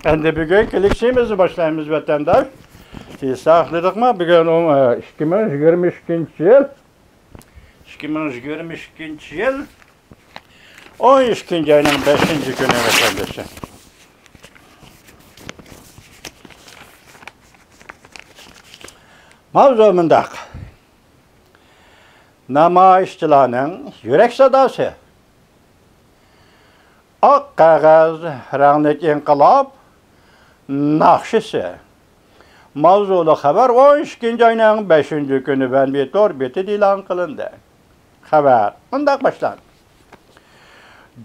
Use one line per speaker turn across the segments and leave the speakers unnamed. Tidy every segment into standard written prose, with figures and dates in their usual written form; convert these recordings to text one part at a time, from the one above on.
Endi bugün kilikşimizni başlaymiz vatandaş. Siz sağladık mı? Bugün 2022 yıl. 2022 yıl 12. ayının 5. günü vatandaşı. Mavzumundaq. Namayişçilarning yürek sadası. Ak qog'oz ranglik inqilob naqshisi. Mavzuli xabar 12. ayning 5. kuni Vanbetor betida e'lon qilindi. Xabar bundoq boshlandi.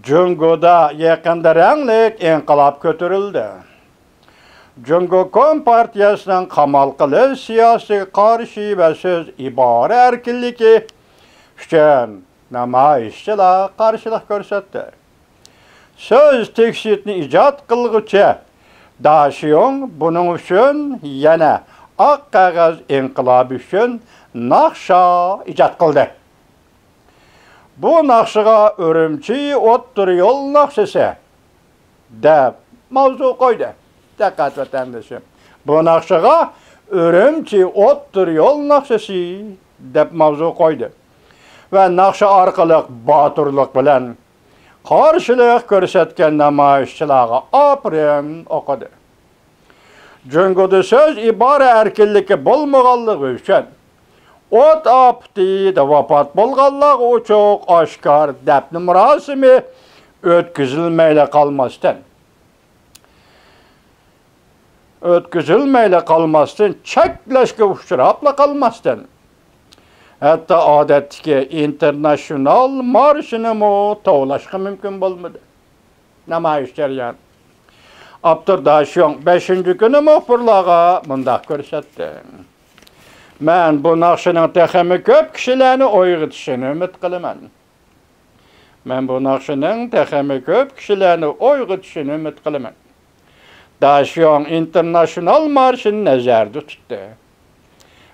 Jungoda yaqinda ranglik inqilob ko'tarildi. Jungo Kompartiyasining qamal qilish siyosiy qarshi va so'z ibora erkinligi uchun namoyishchilar qarshilik ko'rsatdi. Söz tekshitni ijod qilguvchi Daşiyong buning uchun yana oq qog'oz inqilobi uchun naqsha ijod qildi. Bu naqshaga Urumchi o'ttir yo'l naqshasi deb mavzu qo'ydi. Diqqat vatandoshim. Bu naqshaga Urumchi o'ttir yo'l naqshasi deb mavzu qo'ydi. Va naqsha orqali botirlik bilan qarshilik ko'rsatgan namoyishchilarga oprin o'qidi. Jungoda so'z ibora erkinligi bo'lmaganligi uchun o't optida vafot bo'lganlar ochiq oshkor dafn murosimi o'tkazilmayla qolmasdan cheklashga uchrab qolmasdan hatta odatdagi international marshini tovlashga mumkin bo'lmadi. Namoyish jarayoni. Abdurdaşiyong 5. kuni muxbirlarga bundoq ko'rsatdi. Men bu naqshining texmi ko'p kishilarni uyg'otishini umid qilaman. Daşiyong international marshini nazarda tutdi.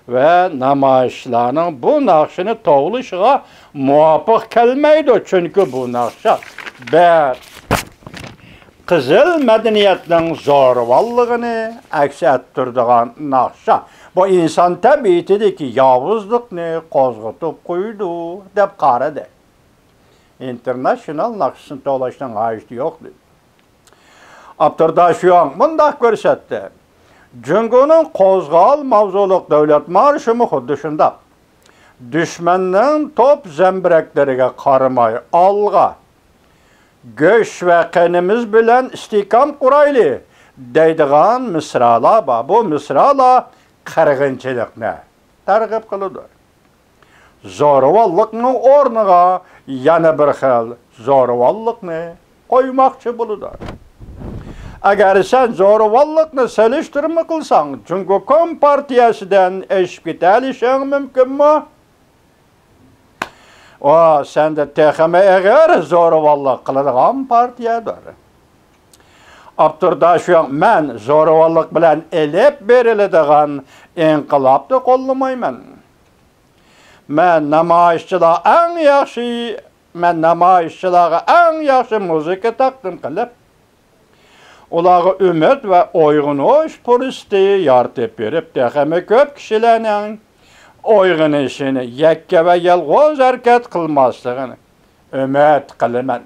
Ve namoyishlarning bu naqshini tovlishiga muvofiq kelmaydi. Çünkü bu naqsha bir qizil madaniyatning zo'ravonligini aks ettiradigan naqsha. Bu inson tabiatidagi yovuzlikni qo'zg'atib qo'ydi deb qaradi. International naqshini tovlashning hojati yo'qdi. Abdurdaşiyong bundoq ko'rsatdi. Jungoning qo'zg'al mavzuliq davlat marshi xuddi shundoq. Dushmanning top zambiraklariga qaramay olg'a go'sht va qanimiz bilan istehkom qurayli deydigan misralar bor. Bu misralar qirg'inchilikni targ'ib qiladi. Zo'ravonlikning o'rniga yana bir xil zo'ravonlikni qo'ymoqchi bo'ladi. Agar sen zo'ravonlikni selishtirma qilsang, Jungo Kompartiyasidan eshib ketalishing mumkinmi? O senda texmi eg'ir zo'ravonlik qiladigan partiyadir. Abdurdaşiyong men zo'ravonlik bilan elib beriladigan inqilobni qo'llamayman. Men namoyishchilarga eng yaxshi muzika taqdim qilib ularga umid va uyg'onish fursati yaratib berib, texmi ko'p kishilarning uyg'onishini yakka va yolg'iz harakat qilmasligini umid qilaman.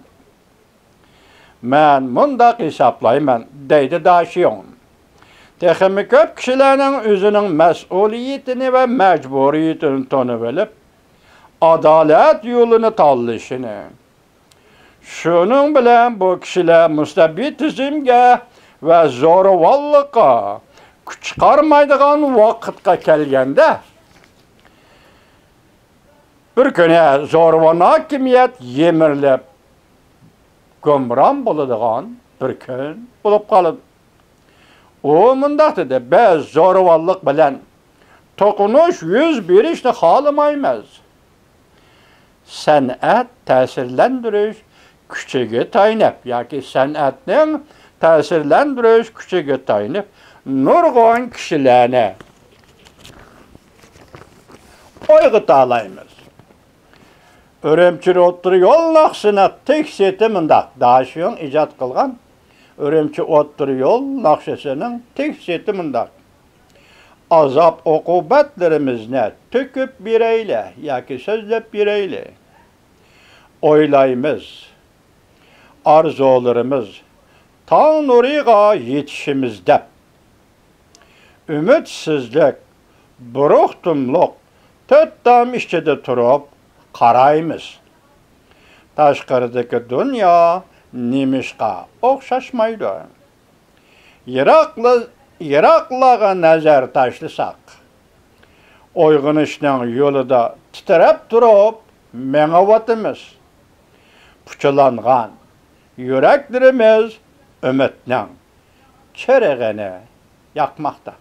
Men mundaq hisoblayman, deydi Daşiyong. Texmi ko'p kishilarning o'zining mas'uliyatini va majburiyatini tanib olib, adolat yo'lini tanlashini. Şunun bilan bu kishilar mustabidizmga va zo'ravonlikqa kuch chiqarmaydigan vaqtga kelganda bir kuni zo'ravon hokimiyat yemirilib gumron bo'ladigan bir kun bo'lib qoladi. U mundaq dedi, biz zo'ravonlik bilan to'qinish yuz berishni xohlamaymiz. San'at ta'sirlantirish kuchiga tayanib yoki san'atning ta'sirlantirish kuchiga tayanib nurg'un kishilarni uyg'ota olamiz. Urumchi o'ttir yo'l naqshini tekshiti mundaq Daşiyong ijod qilgan Ürümçi Otur Yol nakşesinin tek seti mındak. Azap okubetlerimizne tüküp bireyle, yaki sözlep bireyle. Oylayımız, arzularımız, ta nuriga yetişimizde. Ümitsizlik, buruqtumluq, töttam işçide turup, qarayımız. Taşqırdaki dünya nimişqa oqşaşmaydı. Yiraqlağa nazar taşlısak, oyğunuşның yolida titrep turup, meňavatımız. Puçulanğan yüreklerimiz ümitning çereğini yakmakta.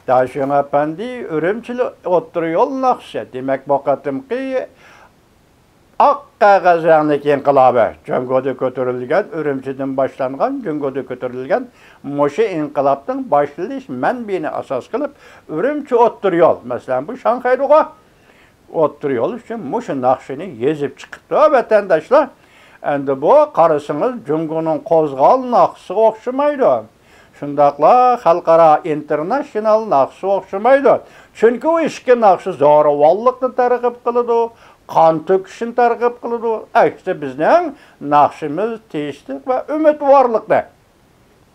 Daşın Efendi Ürümçili Otur Yol nakşe. Demek bakatım ki ak kağızanlık inkılabı. Cüngödü kötürülgen, Ürümçiden başlangan, Cüngödü kötürülgen Moşe inkılaptın başlılış menbini asas kılıp Ürümçi Otur Yol. Mesela bu Şanghay'da Otur Yol için Moşe nakşini yezip çıktı vatandaşlar. Endi bu karısınız Cüngö'nün kozgal nakşı okşumaydı. Şundaqla halkara international nakşı okşumaydı. Çünkü o işki nakşı zoravallıkni targib kılıdı, kan töküşini targib kılıdı. İşte bizning nakşımız teştik ve ümitvarlıkni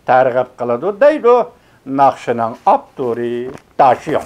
targib kılıdı deydi. Nakşının apturi taşıyor.